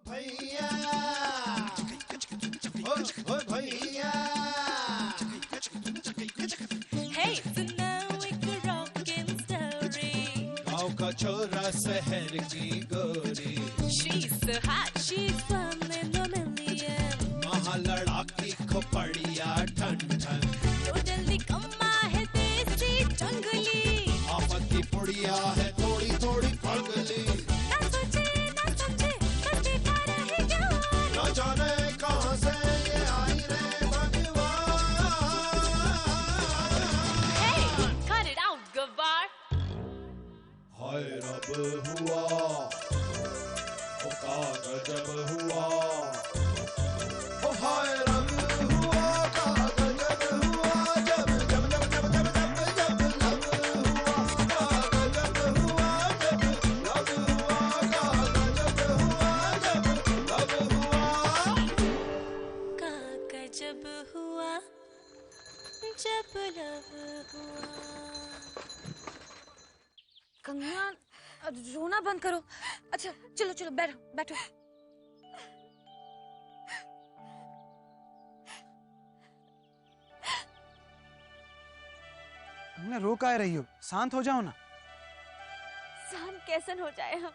भैया ओ भैया Hey, so now we could rock and story. गाँव का छोरा शहर की गोरी She's so hot, she's one in a million. महालड़ाकी खोपड़िया ठन ठन Totally कम्मा है देसी जंगली. आफत की पुड़िया है थोड़ी थोड़ी पगली ना सोचे ना समझे बस देखा रहे जवान. न जाने कहाँ से ये आई रे भगवान Hey, cut it out, गवार. हाय रब हुआ ओ का गजब हुआ ओ हाय रब हुआ का गजब हुआ जब जब जब जब जब जब जब लब हुआ का गजब हुआ जब लब हुआ का गजब हुआ जब लब हुआ काका जब हुआ जब लव हुआ. कंगना रोना बंद करो. अच्छा चलो चलो बैठो बैठो. कंगना रो काहे रही हो? शांत हो जाओ ना. शांत कैसन हो जाए हम?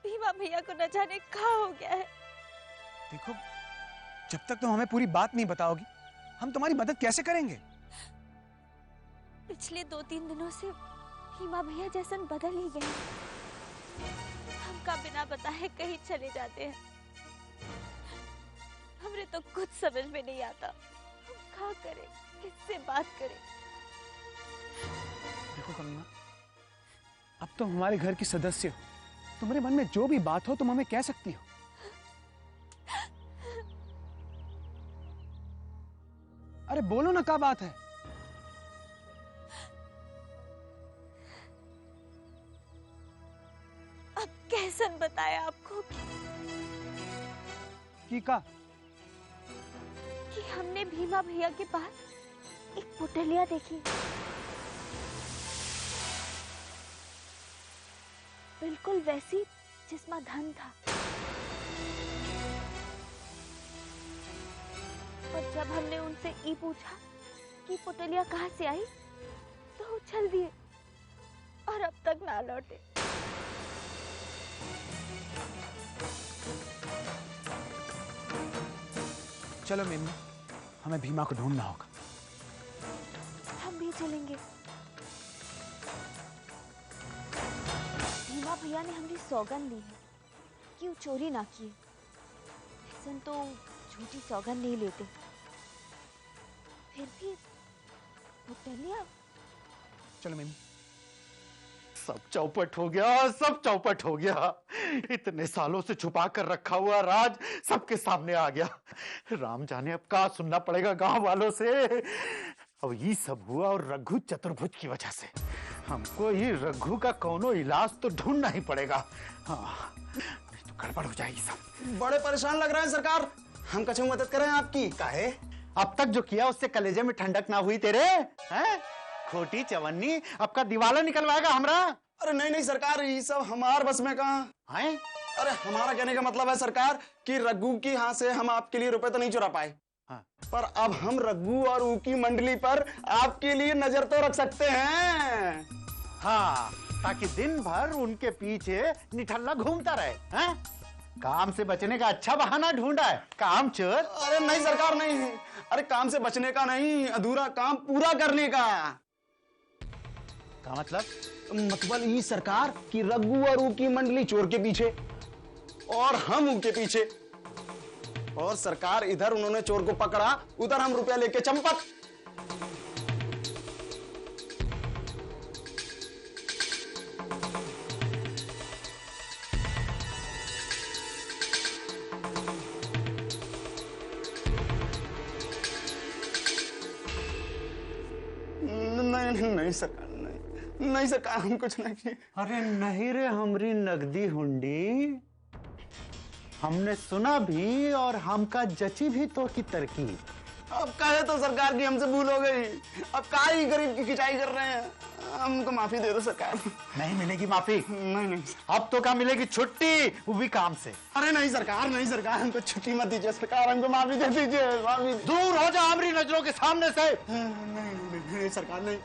भीमा भैया को न जाने क्या हो गया है. देखो, जब तक तुम हमें पूरी बात नहीं बताओगी हम तुम्हारी मदद कैसे करेंगे? पिछले 2-3 दिनों से भीमा भैया जैसन बदल ही गए. हमका बिना बताए कहीं चले जाते हैं. हमरे तो कुछ समझ में नहीं आता. हम क्या करें, किससे बात करें? देखो कंगना, अब तुम हमारे घर की सदस्य हो. तुम्हारे मन में जो भी बात हो तुम हमें कह सकती हो. अरे बोलो ना, क्या बात है? अब कैसन बताया आपको का कि हमने भीमा भैया के पास एक पुतलिया देखी. बिल्कुल वैसी जिसमें धन था. और जब हमने उनसे ये पूछा कि पुतलिया कहाँ से आई तो उछल दिए और अब तक ना लौटे. चलो मिन्नू, हमें भीमा को ढूंढना होगा. हम भी चलेंगे. भीमा भैया ने हमारी सौगंध ली है कि वो चोरी ना किए. ऐसा तो झूठी सौगंध नहीं लेते. फिर भी पुतलिया. चलो मिन्नू. सब चौपट हो गया, सब चौपट हो गया. इतने सालों से छुपा कर रखा हुआ राज सबके सामने आ गया. राम जाने अब क्या सुनना पड़ेगा गांव वालों से. अब ये सब हुआ और रघु चतुर्भुज की वजह से. हमको ये रघु का कोनो इलाज तो ढूंढना ही पड़ेगा. हाँ, नहीं तो गड़बड़ हो जाएगी सब. बड़े परेशान लग रहे हैं सरकार. हम कछु मदद करें आपकी? काहे? अब तक जो किया उससे कलेजे में ठंडक ना हुई तेरे? हैं? खोटी चवन्नी आपका दिवाला निकलवाएगा हमरा? अरे नहीं नहीं सरकार, ये सब हमार बस में कहाँ है? अरे हमारा कहने का मतलब है सरकार कि रघु की यहाँ से हम आपके लिए रुपए तो नहीं चुरा पाए. हाँ. पर अब हम रघु और उनकी मंडली पर आपके लिए नजर तो रख सकते हैं. हाँ, ताकि दिन भर उनके पीछे निठल्ला घूमता रहे. हैं? काम से बचने का अच्छा बहाना ढूंढा है, काम चोर. अरे नहीं सरकार नहीं. अरे काम से बचने का नहीं, अधूरा काम पूरा करने का. का मतलब? मतलब ये सरकार कि रघु और उनकी मंडली चोर के पीछे और हम उनके पीछे. और सरकार इधर उन्होंने चोर को पकड़ा, उधर हम रुपया लेके चंपत. नहीं नहीं सरकार, नहीं नहीं सरकार, हम कुछ नहीं किए. अरे नहीं रे हमरी नगदी हुंडी. हमने सुना भी और हमका जची भी तो की तरकीब. अब कहे तो सरकार की हमसे भूल हो गई. अब का ही गरीब की खिंचाई कर रहे हैं. हमको माफी दे दो सरकार। नहीं मिलेगी माफी। नहीं नहीं अब तो क्या मिलेगी? छुट्टी, वो भी काम से। अरे नहीं सरकार, नहीं सरकार, हमको छुट्टी मत दीजिए सरकार, हमको माफी दे दीजिए, माफी। दूर हो जा हमारी नजरों के सामने से। नहीं सरकार नहीं।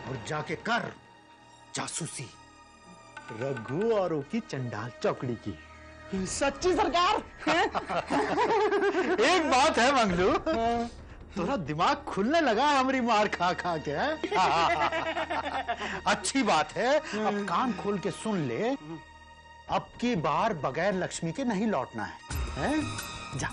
और जाके कर जासूसी रघु और उसकी चंडाल चौकड़ी की। सच्ची सरकार? एक बात है मंगलू, थोड़ा दिमाग खुलने लगा है हमारी मार खा खा के। अच्छी बात है, अब कान खोल के सुन ले, अब की बार बगैर लक्ष्मी के नहीं लौटना है? जा।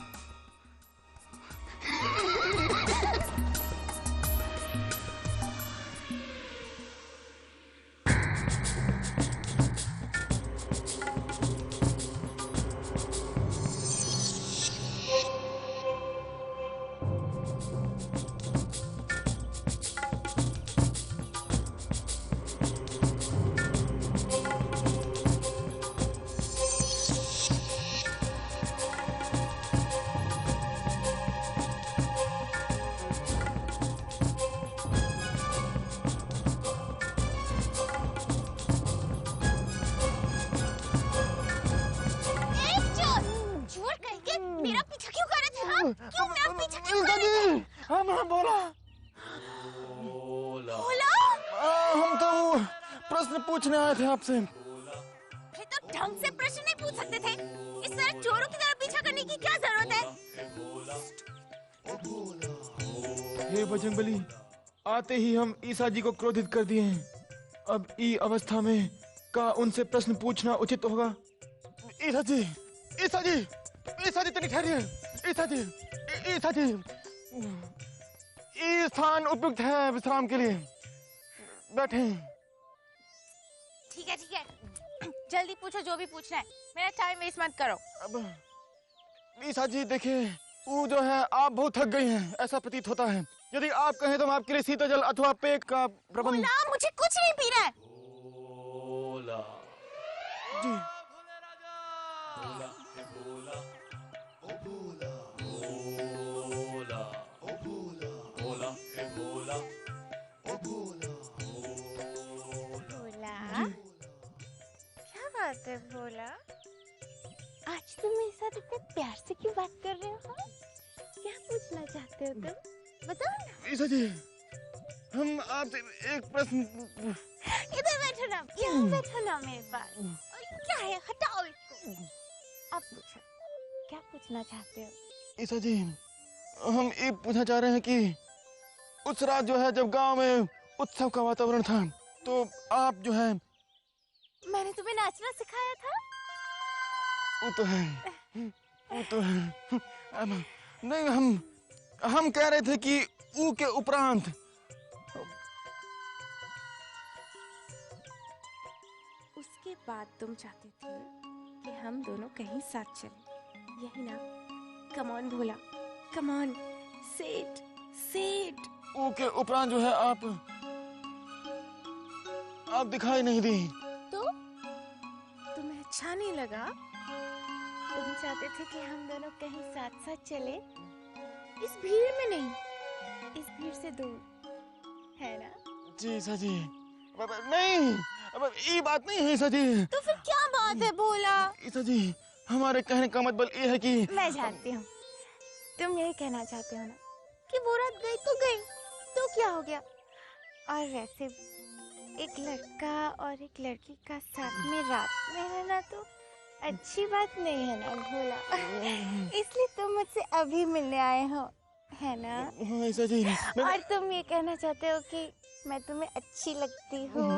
मेरा पीछा क्यों कर रहे थे? हाँ? क्यों मेरा पीछा क्यों कर रहे थे? हम बोला बोला? हम तो प्रश्न पूछने आए थे आपसे। ये तो ढंग से प्रश्न नहीं पूछ सकते थे। इस तरह चोरों की तरह पीछा करने की क्या जरूरत है? हे बजरंगबली, आते ही हम ईसा जी को क्रोधित कर दिए हैं। अब ई अवस्था में का उनसे प्रश्न पूछना उचित होगा। ईसा जी, ईसा जी, ईसा जी तनिक ठहरिए। ईसा जी, ईसा जी, ये स्थान उपयुक्त है विश्राम के लिए, बैठे। ठीक है ठीक है, जल्दी पूछो जो भी पूछना है, मेरा टाइम वेस्ट मत करो। अब ईसा जी देखिए, वो जो है आप बहुत थक गई हैं, ऐसा प्रतीत होता है। यदि आप कहें तो हम आपके लिए शीतल जल अथवा पेय का प्रबंध। बोला, मुझे कुछ नहीं पीना है। जी भोला, क्या बात है भोला? आज तुम मेरे साथ इतने प्यार से क्यों बात कर रहे हो? हाँ? क्या पूछना चाहते हो तुम? बताओ ना। ईसा जी, हम आपसे एक प्रश्न। इधर बैठो ना, यहाँ बैठो ना मेरे पास। और क्या है, हटाओ इसको। अब पूछो, क्या पूछना चाहते हो? ईसा जी, हम ये पूछना चाह रहे हैं कि उस रात जो है जब गांव में उत्सव का वातावरण था, तो आप जो है। मैंने तुम्हें नाचना सिखाया था। वो तो है, वो तो है। अब नहीं, हम कह रहे थे कि ऊ के उपरांत उसके बाद तुम चाहते थे कि हम दोनों कहीं साथ चलें, यही ना? Come on Bhola, come on, set set. ऊ के उपरांत जो है आप दिखाई नहीं दी। तो तुम्हें अच्छा नहीं लगा? तुम चाहते थे कि हम दोनों कहीं साथ साथ चले, इस भीड़ में नहीं, इस भीड़ से दूर, है ना? जी ईसा जी, नहीं, अब ये बात नहीं है ईसा जी। तो फिर क्या बात है भोला? ईसा जी, हमारे कहने का मतलब ये है कि मैं जानती हूँ, तुम यही कहना चाहते हो ना कि वो रात गई तो गई, तो क्या हो गया? और वैसे एक लड़का और एक लड़की का साथ में रात में रहना तो अच्छी बात नहीं है ना भोला? इसलिए तुम मुझसे अभी मिलने आए हो, है ना? हाँ ईसा जी, और तुम ये कहना चाहते हो कि मैं तुम्हें अच्छी लगती हूँ,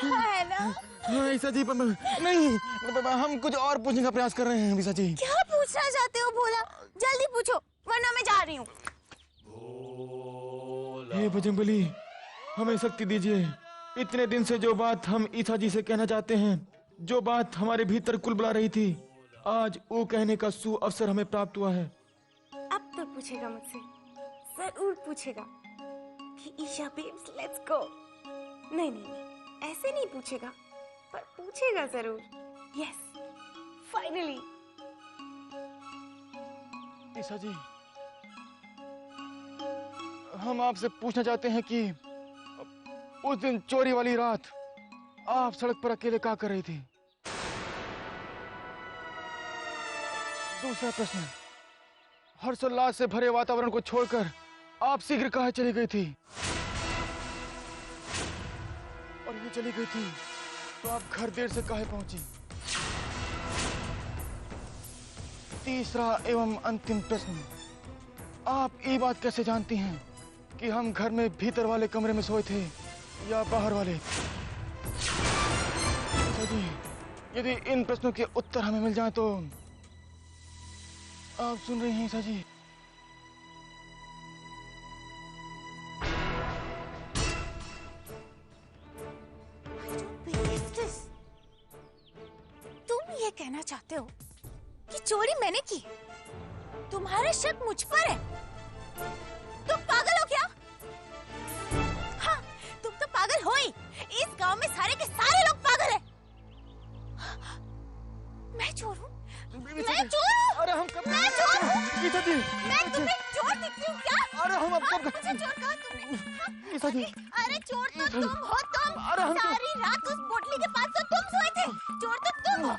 है ना? हाँ ईसा जी, नहीं, हम कुछ और पूछने का प्रयास कर रहे हैं ईसा जी। क्या पूछना चाहते हो भोला? जल्दी पूछो, वरना मैं जा रही हूँ। हे बजरंगबली, हमें शक्ति दीजिए। इतने दिन से जो बात हम ईसा जी से कहना चाहते हैं, जो बात हमारे भीतर कुलबुला रही थी, आज वो कहने का सुअवसर हमें प्राप्त हुआ है। अब तो पूछेगा मुझसे, जरूर पूछेगा कि ईशा बेब्स लेट्स गो। नहीं नहीं नहीं, ऐसे नहीं पूछेगा, पर पूछेगा जरूर। Yes, finally. ईसा जी, हम आपसे पूछना चाहते हैं कि उस दिन चोरी वाली रात आप सड़क पर अकेले क्या कर रही थी? दूसरा प्रश्न, हर्षोल्लास से भरे वातावरण को छोड़कर आप शीघ्र कहाँ चली गई थी? और ये चली गई थी तो आप घर देर से काहे पहुंची? तीसरा एवं अंतिम प्रश्न, आप ये बात कैसे जानती हैं कि हम घर में भीतर वाले कमरे में सोए थे या बाहर वाले? जी, यदि इन प्रश्नों के उत्तर हमें मिल जाए तो आप सुन रही हैं ईसा जी? तुम ये कहना चाहते हो कि चोरी मैंने की? तुम्हारा शक मुझ पर है? तुम पागल हो क्या? हाँ, तुम तो पागल हो ही। इस गांव में सारे के सारे लोग पागल हैं। मैं चोर हूँ? मैं चोर हूँ? अरे हम कब? मैं चोर हूँ? ईसा जी, मैं तुम्हें चोर दिखती हूँ क्या? अरे हम अब कब? मुझे चोर कहा तुमने? ईसा जी, अरे चोर तो तुम हो तुम। अरे हम सारी रात उस पोटली के पास तो तुम सोए थे। चोर तो तुम हो।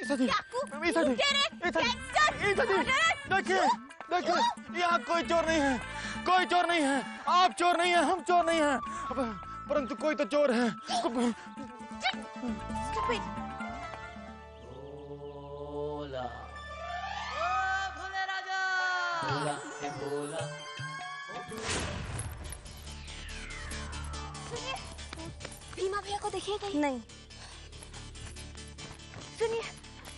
ईसा जी, डाकू, ईसा जी, लुटेरे, ईसा जी, गैंगस्टर, ईसा जी, मर्डरर। देखिए, देखिए, यहाँ कोई चोर नहीं है, कोई चोर नहीं है। आप चोर नहीं हैं, हम चोर नहीं हैं, परंतु कोई तो चोर है। Stupid. भीमा भैया को देखिए कहीं? नहीं। सुनिए,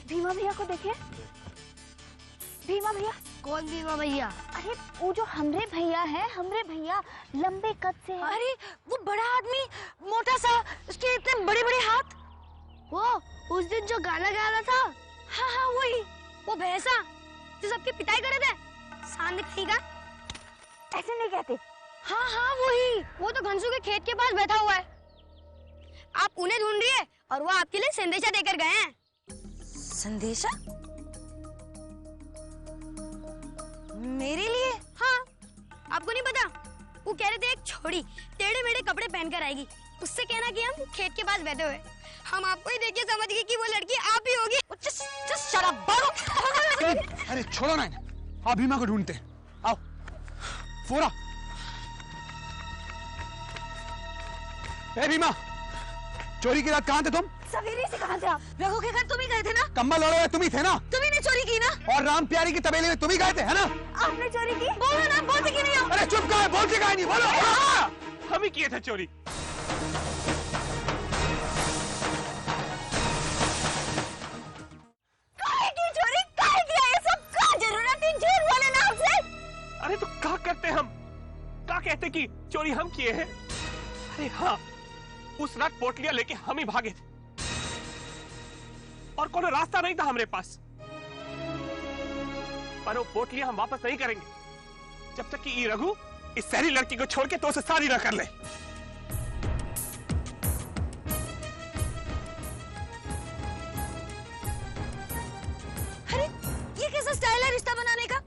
भीमा भैया को देखिए। भीमा भैया? कौन भीमा भैया? अरे वो जो हमरे भैया है, हमरे भैया लंबे कद से है। अरे वो बड़ा आदमी, मोटा सा, उसके इतने बड़े बड़े हाथ। वो उस दिन जो गाना गा रहा था? हाँ हाँ वही। वो भैंसा जो सबकी पिटाई करे थे, सांड कहीं का? ऐसे नहीं कहते। हाँ हाँ वही। वो तो घनसू के खेत के पास बैठा हुआ है। आप उन्हें ढूंढ रही है और वो आपके लिए संदेशा देकर गए हैं। संदेशा? मेरे लिए? हाँ, आपको नहीं पता? वो कह रहे थे एक छोड़ी टेढ़े मेढ़े कपड़े पहनकर आएगी, उससे कहना कि हम खेत के पास बैठे हुए। हम आपको ही देख के समझ गए कि वो लड़की आप ही होगी। Just shut up, भागो। अरे छोड़ो ना इन्हें, आप भीमा को ढूंढते हैं। आओ फोरा। ए भीमा, चोरी की रात कहाँ थे तुम? सवेरे से कहाँ थे आप? रघु के घर तुम ही गए थे ना? कंबल ओढ़े हुए तुम ही थे ना? तुम्ही ने चोरी की ना? और राम प्यारी की तबेले में तुम ही गए थे, है ना? आपने चोरी की? बोलो ना, बोलते क्यों नहीं हो? अरे चुप करो, बोलते काहे नहीं? बोलो। हम ही किए थे चोरी। काहे की चोरी? काहे किया ये सब? क्या जरूरत थी झूठ बोले ना आपसे? अरे तो क्या करते हम? क्या कहते कि चोरी हम किए हैं? अरे हाँ, उस रात पोटलियां लेके हम ही भागे थे और कोई रास्ता नहीं था हमारे पास। पर वो पोटलियां हम वापस नहीं करेंगे जब तक कि ये रघु इस सारी लड़की को छोड़ के तो उसे शादी न कर ले। अरे ये कैसा स्टाइल है रिश्ता बनाने का?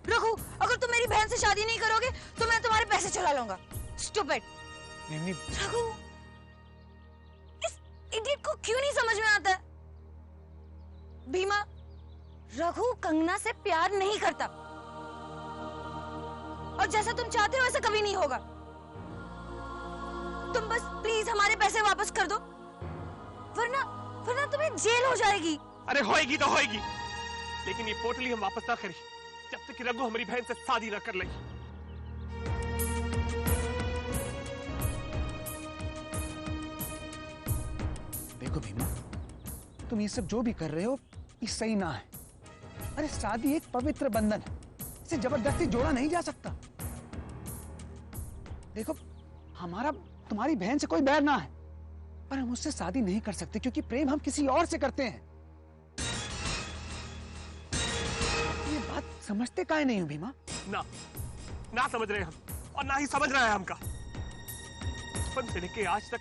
रघु, अगर तुम मेरी बहन से शादी नहीं करोगे तो मैं तुम्हारे पैसे चुरा लूंगा। स्टूपिड। रघु, इस इडियट को क्यों नहीं समझ में आता? भीमा, रघु कंगना से प्यार नहीं करता और जैसा तुम चाहते हो वैसा कभी नहीं होगा। तुम बस प्लीज हमारे पैसे वापस कर दो, वरना तुम्हें जेल हो जाएगी। अरे होएगी तो होएगी, लेकिन ये पोटली हम वापस ना करें जब तक कि रघु हमारी बहन से शादी ना कर ले। देखो भीमा, तुम ये सब जो भी कर रहे हो ये सही ना है। अरे शादी एक पवित्र बंधन है, इसे जबरदस्ती जोड़ा नहीं जा सकता। देखो, हमारा तुम्हारी बहन से कोई बैर ना है, पर हम उससे शादी नहीं कर सकते क्योंकि प्रेम हम किसी और से करते हैं। ये बात समझते काहे नहीं हो भीमा? ना समझ रहे हम और ना ही समझ रहा है हमका। बचपन से लेके आज तक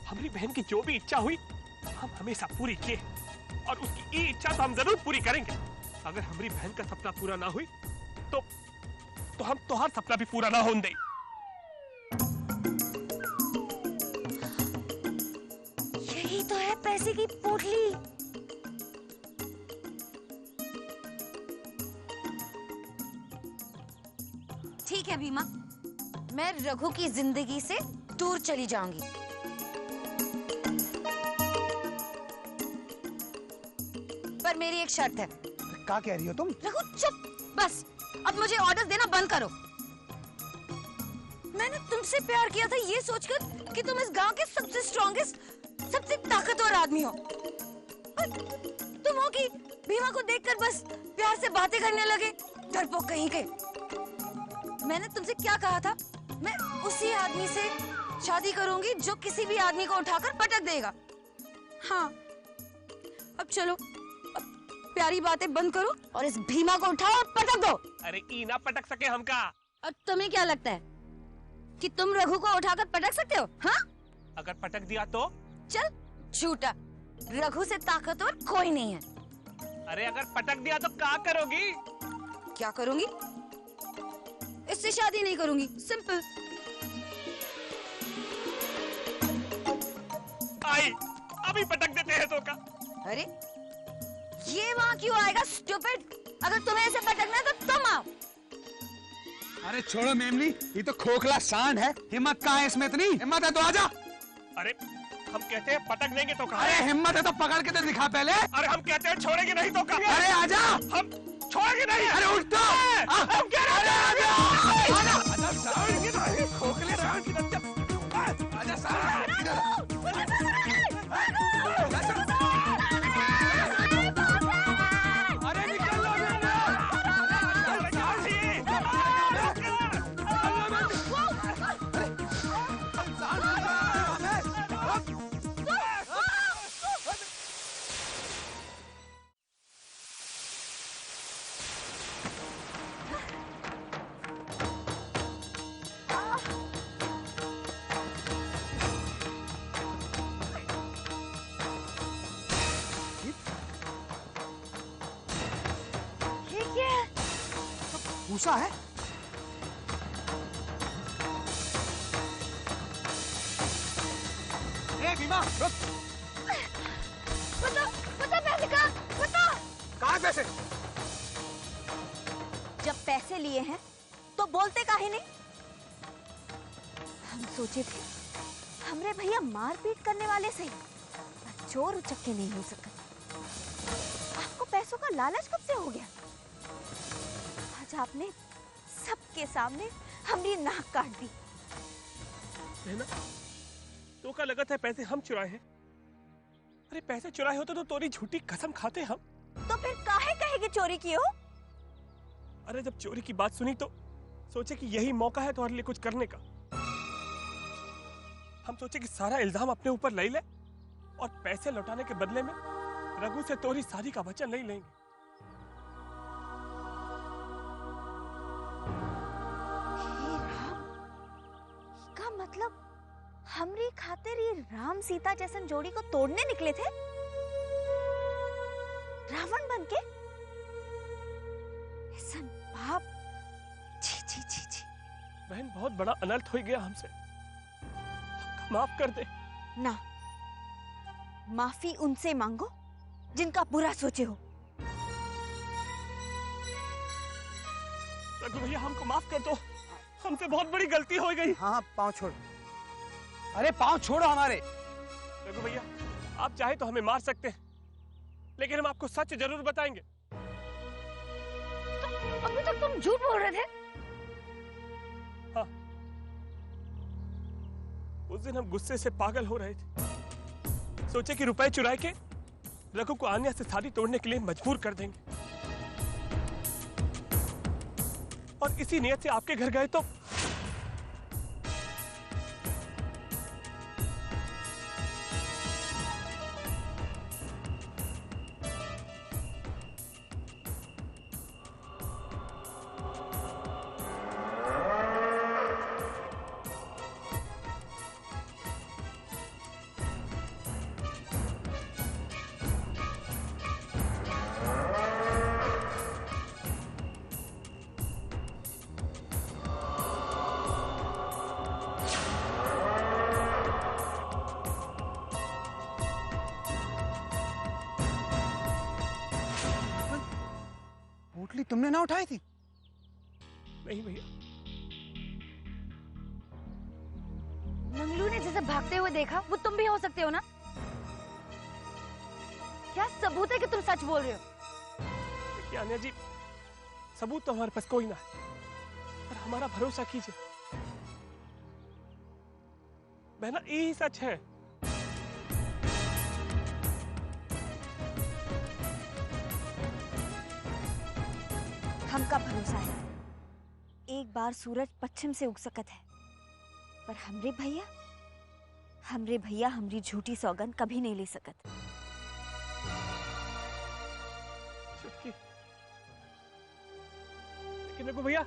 हमारी बहन की जो भी इच्छा हुई हम हमेशा पूरी किए और उसकी ये इच्छा तो हम जरूर पूरी करेंगे। अगर हमारी बहन का सपना पूरा ना हुई तो हम तुम्हारा सपना भी पूरा ना होने दें। ठीक है भीमा, मैं रघु की जिंदगी से दूर चली जाऊंगी। पर मेरी एक शर्त है। क्या कह रही हो तुम? रघु चुप, बस अब मुझे ऑर्डर देना बंद करो। मैंने तुमसे प्यार किया था ये सोचकर कि तुम इस गांव के सबसे स्ट्रॉन्गेस्ट, सबसे ताकतवर आदमी हो। और तुम हो कि भीमा को देखकर बस प्यार से बातें करने लगे, डरपोक कहीं के। मैंने तुमसे क्या कहा था? मैं उसी आदमी से शादी करूंगी जो किसी भी आदमी को उठाकर पटक देगा। हाँ, अब चलो, अब प्यारी बातें बंद करो और इस भीमा को उठाओ और पटक दो। अरे ई ना पटक सके हमका। और तुम्हें क्या लगता है कि तुम रघु को उठाकर पटक सकते हो? हाँ? अगर पटक दिया तो? चल झूठा, रघु से ताकतवर कोई नहीं है। अरे अगर पटक दिया तो क्या करोगी? क्या करूंगी? इससे शादी नहीं करूंगी, सिंपल। आई, अभी पटक देते हैं तो का। अरे ये वहाँ क्यों आएगा स्टूपिड? अगर तुम्हें ऐसे पटकना है तो तुम आओ। अरे छोड़ो मेमली, ये तो खोखला सांड है। हिम्मत कहाँ है इसमें? इतनी हिम्मत है तो आजा। अरे हम कहते हैं पटक देंगे तो कहा? अरे हिम्मत है तो पकड़ के तो दिखा पहले। अरे हम कहते हैं छोड़ेंगे नहीं तो कहा? अरे आजा। हम छोड़ेंगे नहीं। अरे उठ तो। हम कह रहे हैं खोखले सांड की आजा सांड। अरे निकल लो भूसा है। ए भीमा रुक। बता, बता पैसे कहाँ? बता। कहाँ पैसे? जब पैसे लिए हैं तो बोलते काहे नहीं? हम सोचे थे हमरे भैया मारपीट करने वाले सही, पर चोर उचक्के नहीं हो सकते। आपको पैसों का लालच कब से हो गया? आज आपने सबके सामने हमारी नाक काट दी। तो का लगता है पैसे हम चुराए हैं? अरे पैसे चुराए होते तो तोरी झूठी कसम खाते हम। तो फिर काहे कहेगी चोरी की हो? अरे जब चोरी की बात सुनी तो सोचे कि यही मौका है तुम्हारे लिए कुछ करने का। हम सोचे कि सारा इल्जाम अपने ऊपर ले ले और पैसे लौटाने के बदले में रघु से तोरी शादी का वचन नहीं लेंगे। का मतलब हमरी खातिर ये राम सीता जैसन जोड़ी को तोड़ने निकले थे? रावण बनके? ऐसन बाप, छी छी छी छी। बहन बहुत बड़ा अनर्थ हो गया हमसे, माफ कर दे। ना, माफी उनसे मांगो जिनका बुरा सोचे हो। रघु भैया हमको माफ कर दो, हमसे बहुत बड़ी गलती हो गई। हाँ पाँव छोड़। अरे पाँव छोड़ो हमारे। रघु भैया आप चाहे तो हमें मार सकते हैं, लेकिन हम आपको सच जरूर बताएंगे। तो अभी तक तुम झूठ बोल रहे थे। हाँ, उस दिन हम गुस्से से पागल हो रहे थे, सोचे कि रुपए चुरा के रघु को आन्या से शादी तोड़ने के लिए मजबूर कर देंगे, और इसी नियत से आपके घर गए तो पोटली तुमने ना उठाई थी? नहीं भैया, मंगलू ने जैसे भागते हुए देखा वो तुम भी हो सकते हो ना? क्या सबूत है कि तुम सच बोल रहे हो? देखिए आन्या जी, सबूत तो हमारे पास कोई ना है, पर हमारा भरोसा कीजिए, बहना यही सच है। हमका भरोसा है एक बार सूरज पश्चिम से उग सकत है, पर हमरे भैया हमरी झूठी सौगंध कभी नहीं ले सकत। लेकिन देखो भैया,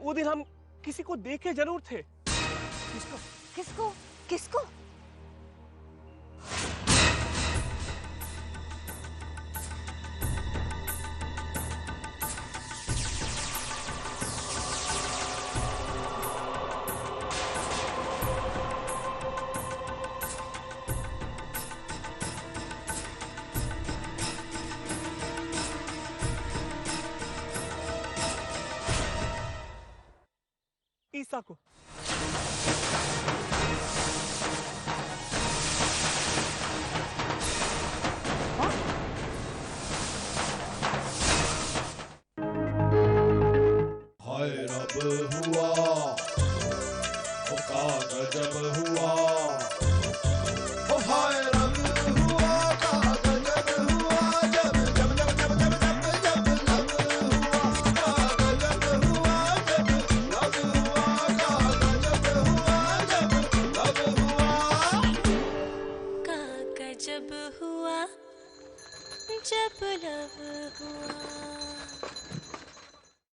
वो दिन हम किसी को देखे जरूर थे। किसको? ईसा को। हाय रब हुआ, ओ का गजब हुआ, ओ हाय रब हुआ, का गजब हुआ, जब जब जब जब जब जब जब लब हुआ, का गजब हुआ, जब लब हुआ, का गजब हुआ, जब लब हुआ, का गजब हुआ जब लब